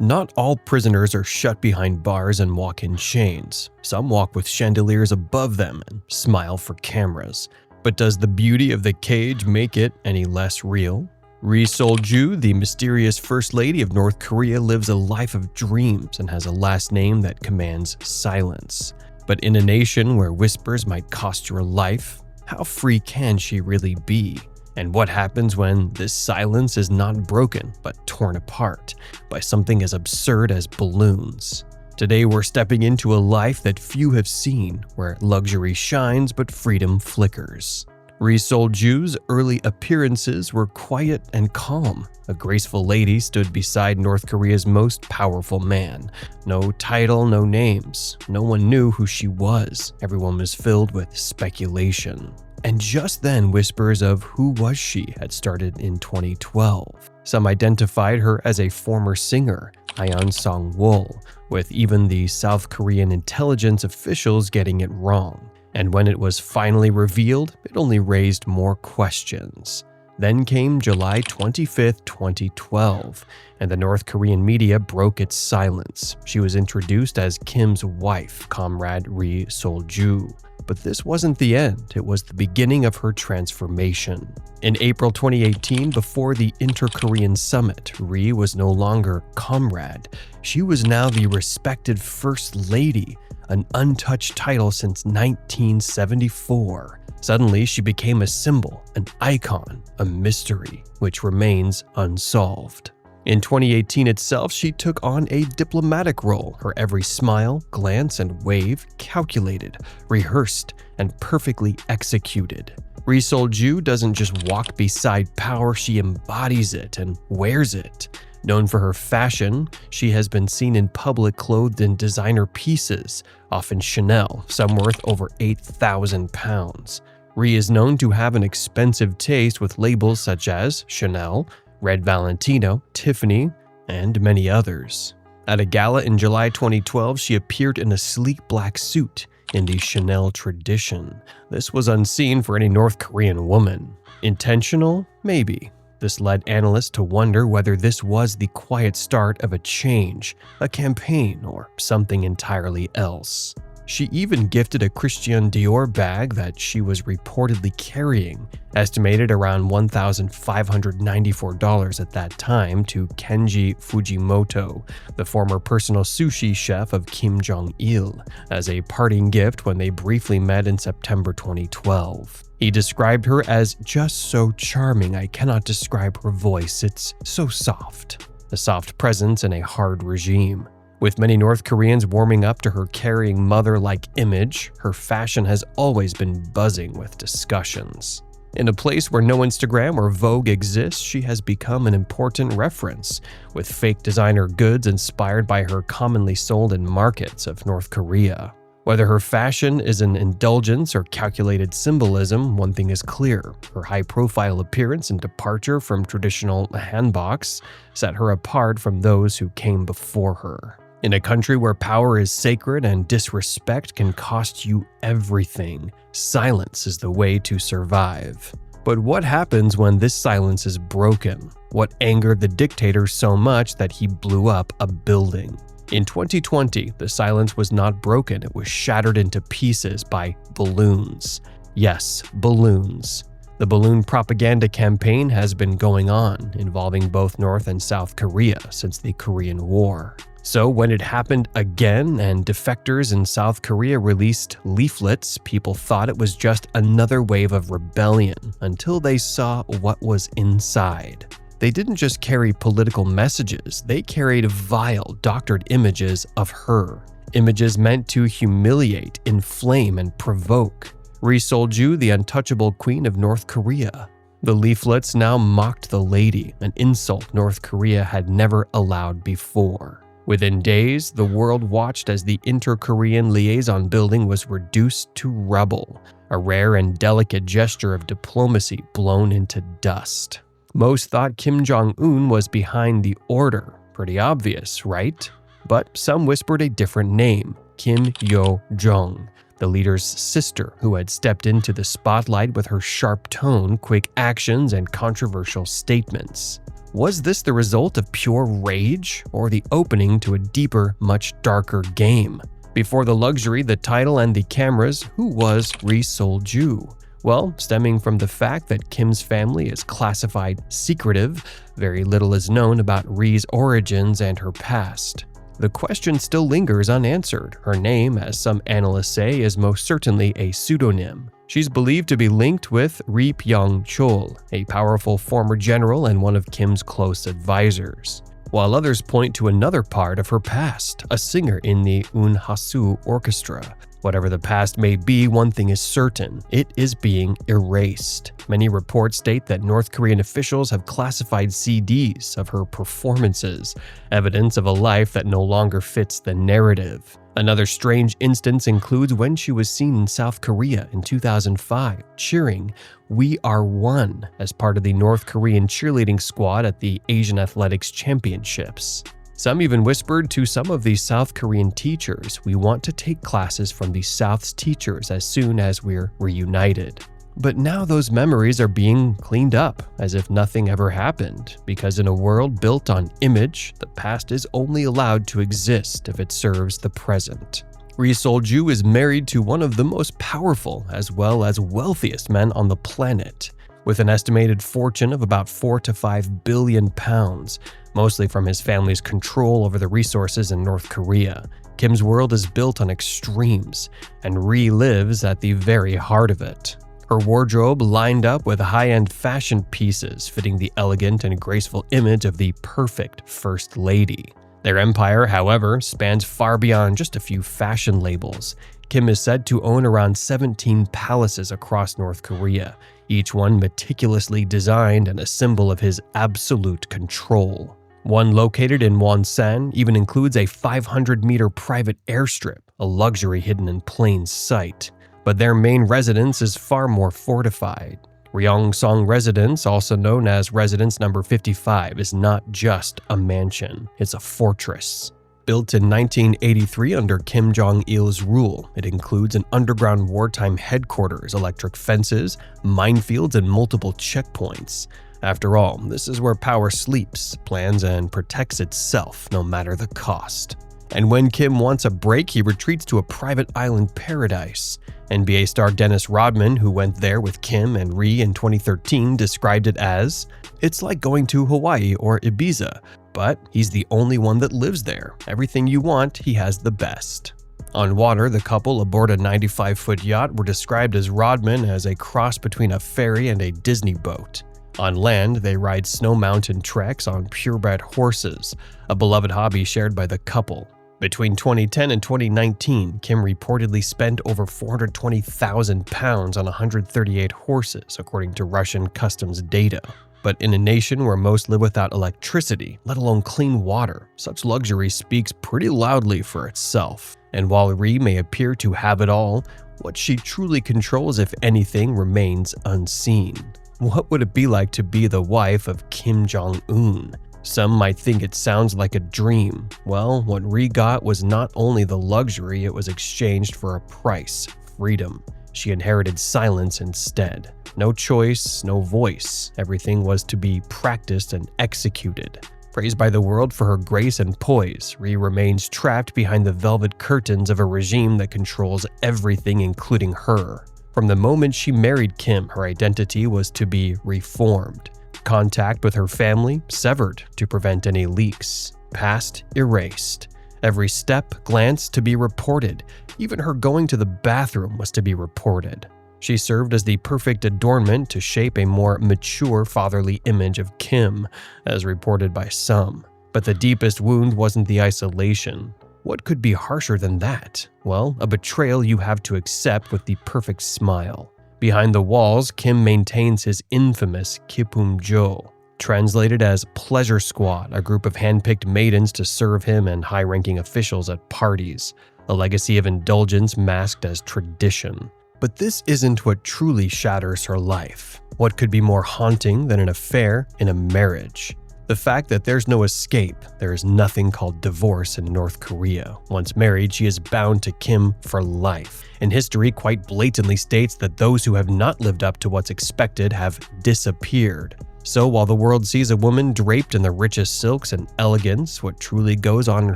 Not all prisoners are shut behind bars and walk in chains. Some walk with chandeliers above them and smile for cameras. But does the beauty of the cage make it any less real? Ri Sol-ju, the mysterious First Lady of North Korea, lives a life of dreams and has a last name that commands silence. But in a nation where whispers might cost your life, how free can she really be? And what happens when this silence is not broken but torn apart by something as absurd as balloons? Today we're stepping into a life that few have seen, where luxury shines but freedom flickers. Ri Sol-ju's early appearances were quiet and calm. A graceful lady stood beside North Korea's most powerful man. No title, no names. No one knew who she was. Everyone was filled with speculation. And just then, whispers of who was she had started in 2012. Some identified her as a former singer, Ayeon Song-wol, with even the South Korean intelligence officials getting it wrong. And when it was finally revealed, it only raised more questions. Then came July 25, 2012, and the North Korean media broke its silence. She was introduced as Kim's wife, Comrade Ri Sol-ju. But this wasn't the end, it was the beginning of her transformation. In April 2018, before the Inter-Korean Summit, Ri was no longer Comrade. She was now the respected First Lady, an untouched title since 1974. Suddenly, she became a symbol, an icon, a mystery, which remains unsolved. In 2018 itself, she took on a diplomatic role, her every smile, glance, and wave calculated, rehearsed, and perfectly executed. Ri Sol-ju doesn't just walk beside power, she embodies it and wears it. Known for her fashion, she has been seen in public clothed in designer pieces, often Chanel, some worth over 8,000 pounds. Ri is known to have an expensive taste with labels such as Chanel, Red Valentino, Tiffany, and many others. At a gala in July 2012, she appeared in a sleek black suit in the Chanel tradition. This was unseen for any North Korean woman. Intentional? Maybe. This led analysts to wonder whether this was the quiet start of a change, a campaign, or something entirely else. She even gifted a Christian Dior bag that she was reportedly carrying, estimated around $1,594 at that time, to Kenji Fujimoto, the former personal sushi chef of Kim Jong-il, as a parting gift when they briefly met in September 2012. He described her as just so charming, I cannot describe her voice, it's so soft. A soft presence in a hard regime. With many North Koreans warming up to her caring mother-like image, her fashion has always been buzzing with discussions. In a place where no Instagram or Vogue exists, she has become an important reference, with fake designer goods inspired by her commonly sold in markets of North Korea. Whether her fashion is an indulgence or calculated symbolism, one thing is clear. Her high-profile appearance and departure from traditional hanboks set her apart from those who came before her. In a country where power is sacred and disrespect can cost you everything, silence is the way to survive. But what happens when this silence is broken? What angered the dictator so much that he blew up a building? In 2020, the silence was not broken, it was shattered into pieces by balloons. Yes, balloons. The balloon propaganda campaign has been going on, involving both North and South Korea since the Korean War. So when it happened again and defectors in South Korea released leaflets, people thought it was just another wave of rebellion until they saw what was inside. They didn't just carry political messages, they carried vile, doctored images of her. Images meant to humiliate, inflame, and provoke. Ri Sol-ju, the untouchable queen of North Korea. The leaflets now mocked the lady, an insult North Korea had never allowed before. Within days, the world watched as the Inter-Korean liaison building was reduced to rubble, a rare and delicate gesture of diplomacy blown into dust. Most thought Kim Jong-un was behind the order. Pretty obvious, right? But some whispered a different name, Kim Yo-jong, the leader's sister who had stepped into the spotlight with her sharp tone, quick actions, and controversial statements. Was this the result of pure rage or the opening to a deeper, much darker game? Before the luxury, the title, and the cameras, who was Ri Sol-ju? Well, stemming from the fact that Kim's family is classified secretive, very little is known about Ri's origins and her past. The question still lingers unanswered. Her name, as some analysts say, is most certainly a pseudonym. She's believed to be linked with Ri Pyong-chol, a powerful former general and one of Kim's close advisors, while others point to another part of her past, a singer in the Un-hasu orchestra. Whatever the past may be, one thing is certain: it is being erased. Many reports state that North Korean officials have classified CDs of her performances, evidence of a life that no longer fits the narrative. Another strange instance includes when she was seen in South Korea in 2005, cheering "We Are One" as part of the North Korean cheerleading squad at the Asian Athletics Championships. Some even whispered to some of the South Korean teachers, "We want to take classes from the South's teachers as soon as we're reunited." But now those memories are being cleaned up, as if nothing ever happened, because in a world built on image, the past is only allowed to exist if it serves the present. Ri Sol-ju is married to one of the most powerful as well as wealthiest men on the planet, with an estimated fortune of about 4 to 5 billion pounds, mostly from his family's control over the resources in North Korea. Kim's world is built on extremes, and Ri lives at the very heart of it. Her wardrobe lined up with high-end fashion pieces fitting the elegant and graceful image of the perfect first lady. Their empire, however, spans far beyond just a few fashion labels. Kim is said to own around 17 palaces across North Korea, each one meticulously designed and a symbol of his absolute control. One located in Wonsan even includes a 500-meter private airstrip, a luxury hidden in plain sight. But their main residence is far more fortified. Ryeong-song Residence, also known as Residence Number 55, is not just a mansion, it's a fortress. Built in 1983 under Kim Jong-il's rule, it includes an underground wartime headquarters, electric fences, minefields, and multiple checkpoints. After all, this is where power sleeps, plans, and protects itself, no matter the cost. And when Kim wants a break, he retreats to a private island paradise. NBA star Dennis Rodman, who went there with Kim and Ri in 2013, described it as, "It's like going to Hawaii or Ibiza, but he's the only one that lives there. Everything you want, he has the best." On water, the couple aboard a 95-foot yacht were described as Rodman as a cross between a ferry and a Disney boat. On land, they ride snow mountain treks on purebred horses, a beloved hobby shared by the couple. Between 2010 and 2019, Kim reportedly spent over 420,000 pounds on 138 horses, according to Russian customs data. But in a nation where most live without electricity, let alone clean water, such luxury speaks pretty loudly for itself. And while Ri may appear to have it all, what she truly controls, if anything, remains unseen. What would it be like to be the wife of Kim Jong-un? Some might think it sounds like a dream. Well, what Ri got was not only the luxury, it was exchanged for a price: freedom. She inherited silence instead. No choice, no voice. Everything was to be practiced and executed. Praised by the world for her grace and poise, Ri remains trapped behind the velvet curtains of a regime that controls everything, including her. From the moment she married Kim, her identity was to be reformed. Contact with her family severed to prevent any leaks. Past erased. Every step, glance to be reported. Even her going to the bathroom was to be reported. She served as the perfect adornment to shape a more mature fatherly image of Kim, as reported by some. But the deepest wound wasn't the isolation. What could be harsher than that? Well, a betrayal you have to accept with the perfect smile. Behind the walls, Kim maintains his infamous Kipum-jo, translated as pleasure squad, a group of handpicked maidens to serve him and high-ranking officials at parties, a legacy of indulgence masked as tradition. But this isn't what truly shatters her life. What could be more haunting than an affair in a marriage? The fact that there's no escape. There is nothing called divorce in North Korea. Once married, she is bound to Kim for life. And history quite blatantly states that those who have not lived up to what's expected have disappeared. So while the world sees a woman draped in the richest silks and elegance, what truly goes on in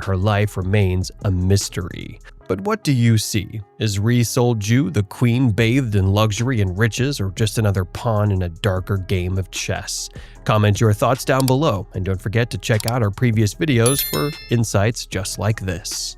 her life remains a mystery. But what do you see? Is Ri Sol-ju the queen bathed in luxury and riches, or just another pawn in a darker game of chess? Comment your thoughts down below, and don't forget to check out our previous videos for insights just like this.